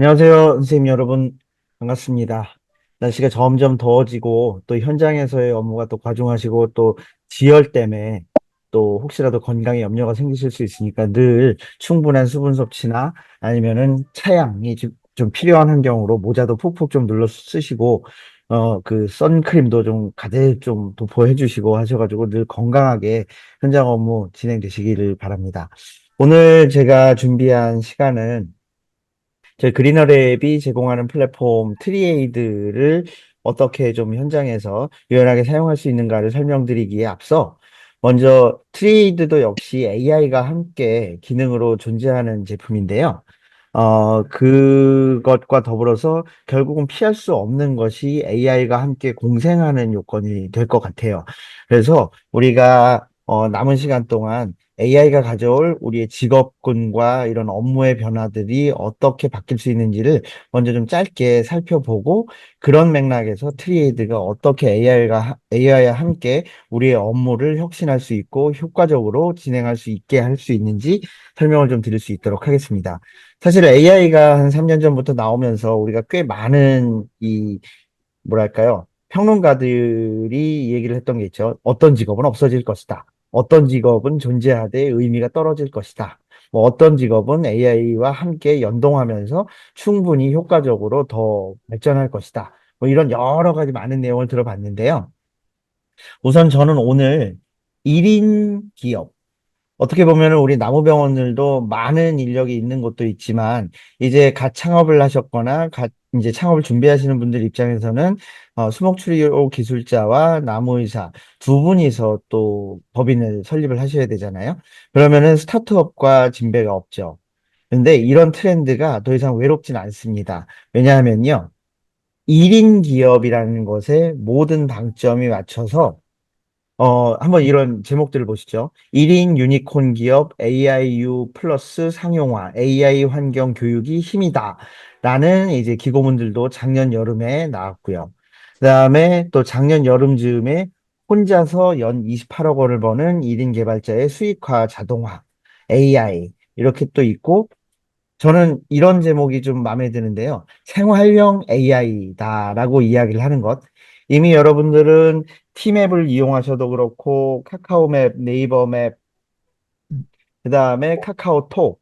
안녕하세요, 선생님 여러분. 반갑습니다. 날씨가 점점 더워지고 또 현장에서의 업무가 또 과중하시고 또 지열 때문에 또 혹시라도 건강에 염려가 생기실 수 있으니까 늘 충분한 수분 섭취나 아니면은 차양이 좀 필요한 환경으로 모자도 푹푹 좀 눌러 쓰시고 그 선크림도 좀 가득 좀 도포해 주시고 하셔가지고 늘 건강하게 현장 업무 진행되시기를 바랍니다. 오늘 제가 준비한 시간은 저희 그리너랩이 제공하는 플랫폼 트리에이드를 어떻게 좀 현장에서 유연하게 사용할 수 있는가를 설명드리기에 앞서 먼저 트리에이드도 역시 AI가 함께 기능으로 존재하는 제품인데요. 그것과 더불어서 결국은 피할 수 없는 것이 AI가 함께 공생하는 요건이 될 것 같아요. 그래서 우리가 남은 시간 동안 AI가 가져올 우리의 직업군과 이런 업무의 변화들이 어떻게 바뀔 수 있는지를 먼저 좀 짧게 살펴보고 그런 맥락에서 트리에이드가 어떻게 AI와 함께 우리의 업무를 혁신할 수 있고 효과적으로 진행할 수 있게 할 수 있는지 설명을 좀 드릴 수 있도록 하겠습니다. 사실 AI가 한 3년 전부터 나오면서 우리가 꽤 많은 뭐랄까요? 평론가들이 얘기를 했던 게 있죠. 어떤 직업은 없어질 것이다. 어떤 직업은 존재하되 의미가 떨어질 것이다. 뭐 어떤 직업은 AI와 함께 연동하면서 충분히 효과적으로 더 발전할 것이다. 뭐 이런 여러 가지 많은 내용을 들어봤는데요. 우선 저는 오늘 1인 기업, 어떻게 보면 우리 나무병원들도 많은 인력이 있는 곳도 있지만 이제 갓 창업을 하셨거나 갓 이제 창업을 준비하시는 분들 입장에서는 수목치료 기술자와 나무의사 두 분이서 또 법인을 설립을 하셔야 되잖아요. 그러면은 스타트업과 진배가 없죠. 근데 이런 트렌드가 더 이상 외롭진 않습니다. 왜냐하면요. 1인 기업이라는 것에 모든 방점이 맞춰서 한번 이런 제목들을 보시죠. 1인 유니콘 기업 AIU 플러스 상용화, AI 환경 교육이 힘이다. 라는 이제 기고문들도 작년 여름에 나왔고요. 그다음에 또 작년 여름 즈음에 혼자서 연 28억 원을 버는 1인 개발자의 수익화 자동화, AI 이렇게 또 있고 저는 이런 제목이 좀 마음에 드는데요. 생활형 AI다라고 이야기를 하는 것. 이미 여러분들은 티맵을 이용하셔도 그렇고, 카카오맵, 네이버 맵, 그 다음에 카카오톡,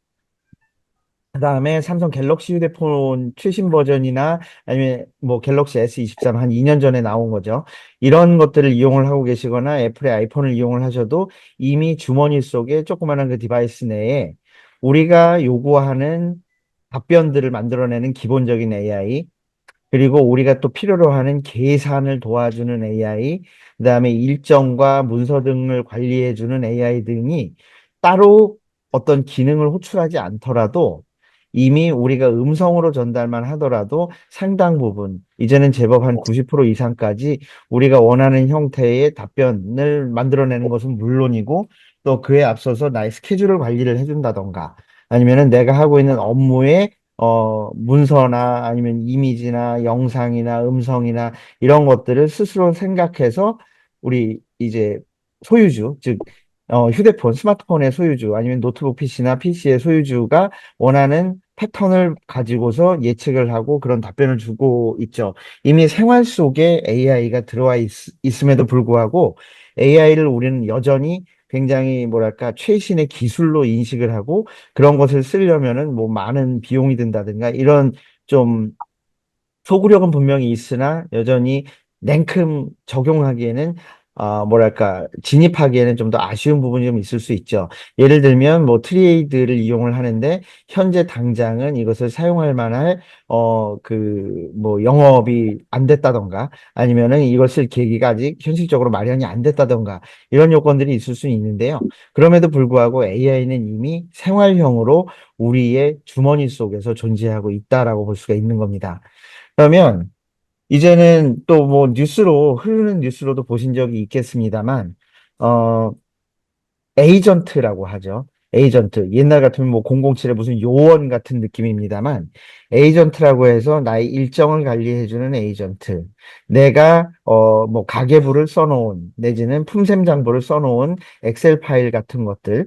그 다음에 삼성 갤럭시 휴대폰 최신 버전이나 아니면 뭐 갤럭시 S23 한 2년 전에 나온 거죠. 이런 것들을 이용을 하고 계시거나 애플의 아이폰을 이용을 하셔도 이미 주머니 속에 조그마한 그 디바이스 내에 우리가 요구하는 답변들을 만들어내는 기본적인 AI, 그리고 우리가 또 필요로 하는 계산을 도와주는 AI, 그다음에 일정과 문서 등을 관리해주는 AI 등이 따로 어떤 기능을 호출하지 않더라도 이미 우리가 음성으로 전달만 하더라도 상당 부분, 이제는 제법 한 90% 이상까지 우리가 원하는 형태의 답변을 만들어내는 것은 물론이고 또 그에 앞서서 나의 스케줄을 관리를 해준다던가 아니면은 내가 하고 있는 업무에 문서나 아니면 이미지나 영상이나 음성이나 이런 것들을 스스로 생각해서 우리 이제 소유주, 즉, 휴대폰, 스마트폰의 소유주 아니면 노트북 PC나 PC의 소유주가 원하는 패턴을 가지고서 예측을 하고 그런 답변을 주고 있죠. 이미 생활 속에 AI가 들어와 있음에도 불구하고 AI를 우리는 여전히 굉장히 뭐랄까 최신의 기술로 인식을 하고 그런 것을 쓰려면은 뭐 많은 비용이 든다든가 이런 좀 소구력은 분명히 있으나 여전히 냉큼 적용하기에는 뭐랄까 진입하기에는 좀 더 아쉬운 부분이 좀 있을 수 있죠. 예를 들면 뭐 트레이드를 이용을 하는데 현재 당장은 이것을 사용할 만한 그 뭐 영업이 안 됐다던가 아니면은 이걸 쓸 계기가 아직 현실적으로 마련이 안 됐다던가 이런 요건들이 있을 수 있는데요. 그럼에도 불구하고 AI는 이미 생활형으로 우리의 주머니 속에서 존재하고 있다라고 볼 수가 있는 겁니다. 그러면 이제는 또 뭐 뉴스로 흐르는 뉴스로도 보신 적이 있겠습니다만 어 에이전트라고 하죠. 에이전트. 옛날 같으면 뭐 007의 무슨 요원 같은 느낌입니다만 에이전트라고 해서 나의 일정을 관리해주는 에이전트. 내가 뭐 가계부를 써놓은 내지는 품셈 장부를 써놓은 엑셀 파일 같은 것들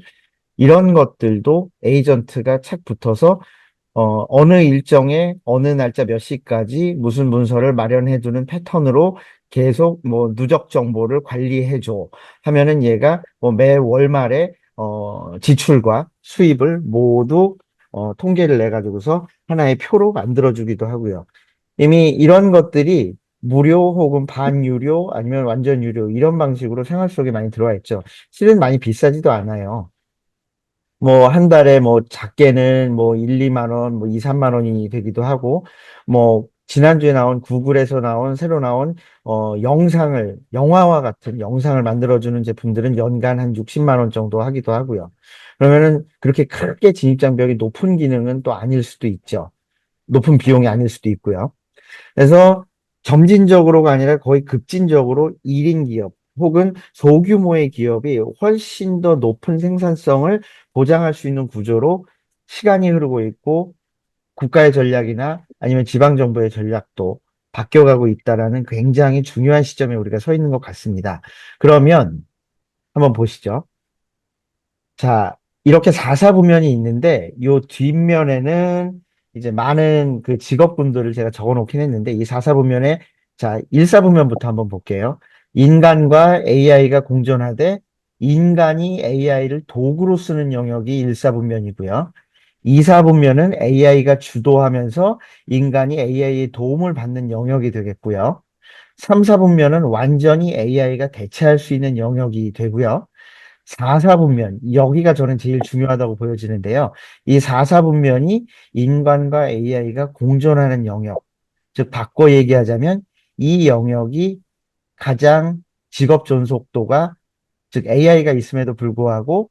이런 것들도 에이전트가 착 붙어서 어느 일정에 어느 날짜 몇 시까지 무슨 문서를 마련해두는 패턴으로 계속 뭐 누적 정보를 관리해줘 하면은 얘가 뭐 매 월말에 지출과 수입을 모두 통계를 내 가지고서 하나의 표로 만들어주기도 하고요. 이미 이런 것들이 무료 혹은 반유료 아니면 완전 유료 이런 방식으로 생활 속에 많이 들어와 있죠. 실은 많이 비싸지도 않아요. 뭐 한 달에 뭐 작게는 뭐 1, 2만 원, 뭐 2, 3만 원이 되기도 하고 뭐 지난주에 나온 구글에서 나온 새로 나온 영상을 영화와 같은 영상을 만들어주는 제품들은 연간 한 60만 원 정도 하기도 하고요. 그러면은 그렇게 크게 진입장벽이 높은 기능은 또 아닐 수도 있죠. 높은 비용이 아닐 수도 있고요. 그래서 점진적으로가 아니라 거의 급진적으로 1인 기업 혹은 소규모의 기업이 훨씬 더 높은 생산성을 보장할 수 있는 구조로 시간이 흐르고 있고 국가의 전략이나 아니면 지방정부의 전략도 바뀌어가고 있다라는 굉장히 중요한 시점에 우리가 서 있는 것 같습니다. 그러면 한번 보시죠. 자, 이렇게 4사부면이 있는데, 요 뒷면에는 이제 많은 그 직업군들을 제가 적어 놓긴 했는데, 이 4사부면에, 자, 1사부면부터 한번 볼게요. 인간과 AI가 공존하되, 인간이 AI를 도구로 쓰는 영역이 1사부면이고요. 2사부면은 AI가 주도하면서 인간이 AI의 도움을 받는 영역이 되겠고요. 3사부면은 완전히 AI가 대체할 수 있는 영역이 되고요. 4사분면, 여기가 저는 제일 중요하다고 보여지는데요. 이 4사분면이 인간과 AI가 공존하는 영역, 즉, 바꿔 얘기하자면 이 영역이 가장 직업 존속도가, 즉, AI가 있음에도 불구하고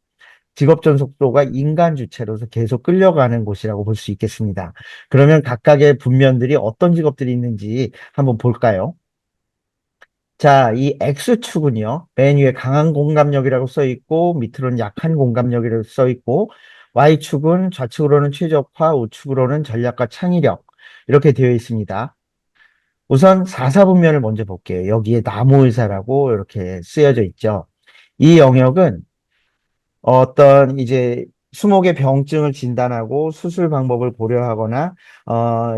직업 존속도가 인간 주체로서 계속 끌려가는 곳이라고 볼 수 있겠습니다. 그러면 각각의 분면들이 어떤 직업들이 있는지 한번 볼까요? 자, 이 X축은요, 맨 위에 강한 공감력이라고 써 있고, 밑으로는 약한 공감력이라고 써 있고, Y축은 좌측으로는 최적화, 우측으로는 전략과 창의력, 이렇게 되어 있습니다. 우선 4사분면을 먼저 볼게요. 여기에 나무의사라고 이렇게 쓰여져 있죠. 이 영역은 어떤 이제 수목의 병증을 진단하고 수술 방법을 고려하거나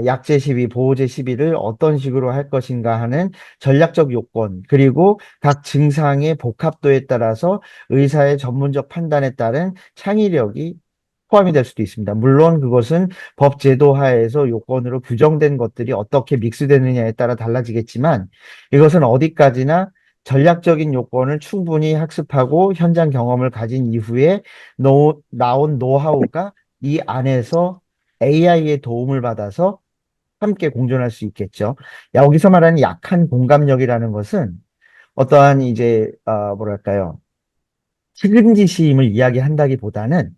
약제 시비, 보호제 시비를 어떤 식으로 할 것인가 하는 전략적 요건, 그리고 각 증상의 복합도에 따라서 의사의 전문적 판단에 따른 창의력이 포함이 될 수도 있습니다. 물론 그것은 법 제도 하에서 요건으로 규정된 것들이 어떻게 믹스되느냐에 따라 달라지겠지만 이것은 어디까지나 전략적인 요건을 충분히 학습하고 현장 경험을 가진 이후에 나온 노하우가 이 안에서 AI의 도움을 받아서 함께 공존할 수 있겠죠. 여기서 말하는 약한 공감력이라는 것은 어떠한 이제 뭐랄까요, 측은지심을 이야기한다기보다는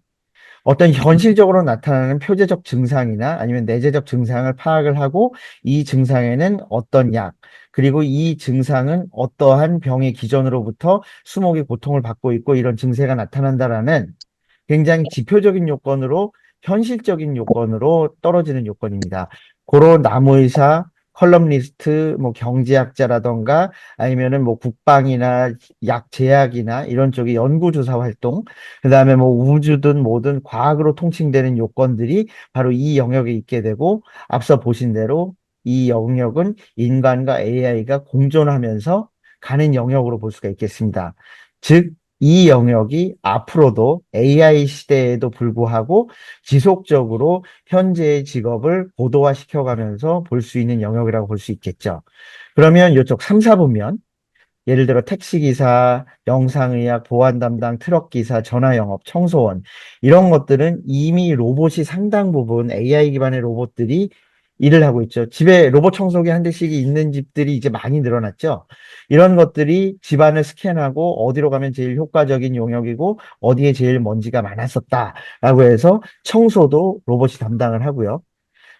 어떤 현실적으로 나타나는 표제적 증상이나 아니면 내재적 증상을 파악을 하고 이 증상에는 어떤 약, 그리고 이 증상은 어떠한 병의 기전으로부터 수목이 고통을 받고 있고 이런 증세가 나타난다라는 굉장히 지표적인 요건으로 현실적인 요건으로 떨어지는 요건입니다. 고로 나무의사, 컬럼니스트, 뭐 경제학자라던가 아니면은 뭐 국방이나 약 제약이나 이런 쪽의 연구조사 활동, 그다음에 뭐 우주든 뭐든 과학으로 통칭되는 요건들이 바로 이 영역에 있게 되고 앞서 보신 대로 이 영역은 인간과 AI가 공존하면서 가는 영역으로 볼 수가 있겠습니다. 즉, 이 영역이 앞으로도 AI 시대에도 불구하고 지속적으로 현재의 직업을 고도화시켜가면서 볼 수 있는 영역이라고 볼 수 있겠죠. 그러면 이쪽 3, 4부면 예를 들어 택시기사, 영상의학, 보안 담당, 트럭기사, 전화영업, 청소원 이런 것들은 이미 로봇이 상당 부분 AI 기반의 로봇들이 일을 하고 있죠. 집에 로봇 청소기 한 대씩 있는 집들이 이제 많이 늘어났죠. 이런 것들이 집안을 스캔하고 어디로 가면 제일 효과적인 용역이고 어디에 제일 먼지가 많았었다라고 해서 청소도 로봇이 담당을 하고요.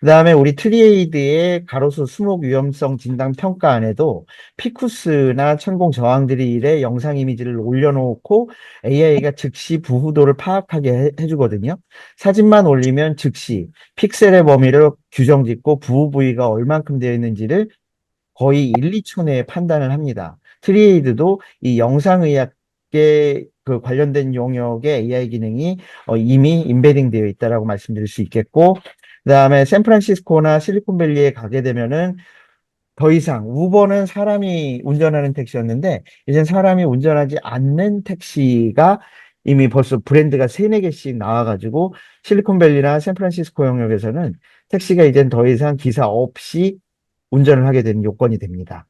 그다음에 우리 트리에이드의 가로수 수목 위험성 진단 평가안에도 피쿠스나 천공 저항들이 일에 영상 이미지를 올려놓고 AI가 즉시 부후도를 파악하게 해주거든요. 사진만 올리면 즉시 픽셀의 범위를 규정짓고 부후 부위가 얼만큼 되어 있는지를 거의 1, 2초 내에 판단을 합니다. 트리에이드도 이 영상의학계 그 관련된 용역의 AI 기능이 이미 인베딩 되어 있다라고 말씀드릴 수 있겠고, 그다음에 샌프란시스코나 실리콘밸리에 가게 되면은 더 이상 우버는 사람이 운전하는 택시였는데 이젠 사람이 운전하지 않는 택시가 이미 벌써 브랜드가 세네 개씩 나와가지고 실리콘밸리나 샌프란시스코 영역에서는 택시가 이젠 더 이상 기사 없이 운전을 하게 되는 요건이 됩니다.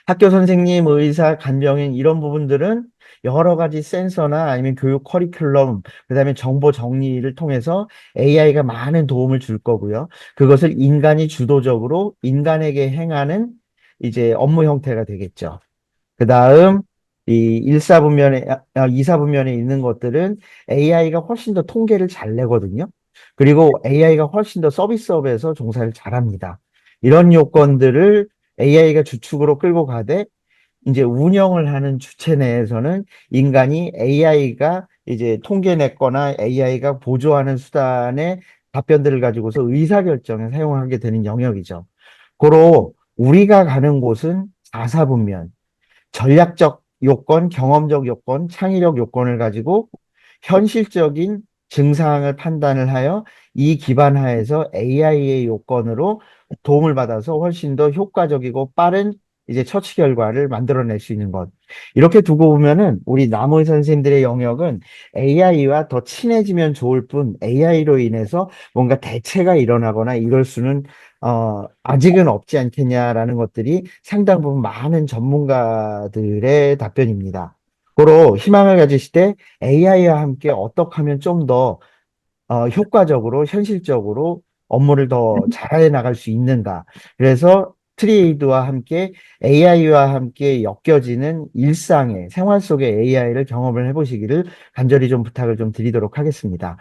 학교 선생님, 의사, 간병인 이런 부분들은 여러 가지 센서나 아니면 교육 커리큘럼, 그다음에 정보 정리를 통해서 AI가 많은 도움을 줄 거고요. 그것을 인간이 주도적으로 인간에게 행하는 이제 업무 형태가 되겠죠. 그 다음, 이 1사분면에, 2사분면에 있는 것들은 AI가 훨씬 더 통계를 잘 내거든요. 그리고 AI가 훨씬 더 서비스업에서 종사를 잘합니다. 이런 요건들을 AI가 주축으로 끌고 가되, 이제 운영을 하는 주체 내에서는 인간이 AI가 이제 통계 냈거나 AI가 보조하는 수단의 답변들을 가지고서 의사결정에 사용하게 되는 영역이죠. 고로 우리가 가는 곳은 4사분면, 전략적 요건, 경험적 요건, 창의력 요건을 가지고 현실적인 증상을 판단을 하여 이 기반 하에서 AI의 요건으로 도움을 받아서 훨씬 더 효과적이고 빠른 이제 처치 결과를 만들어낼 수 있는 것. 이렇게 두고 보면은 우리 남의 선생님들의 영역은 AI와 더 친해지면 좋을 뿐 AI로 인해서 뭔가 대체가 일어나거나 이럴 수는 아직은 없지 않겠냐라는 것들이 상당 부분 많은 전문가들의 답변입니다. 고로 희망을 가지시되 AI와 함께 어떻게 하면 좀 더 효과적으로, 현실적으로 업무를 더 잘해 나갈 수 있는가. 그래서 트리에이드와 함께 AI와 함께 엮여지는 일상의 생활 속의 AI를 경험을 해보시기를 간절히 좀 부탁을 좀 드리도록 하겠습니다.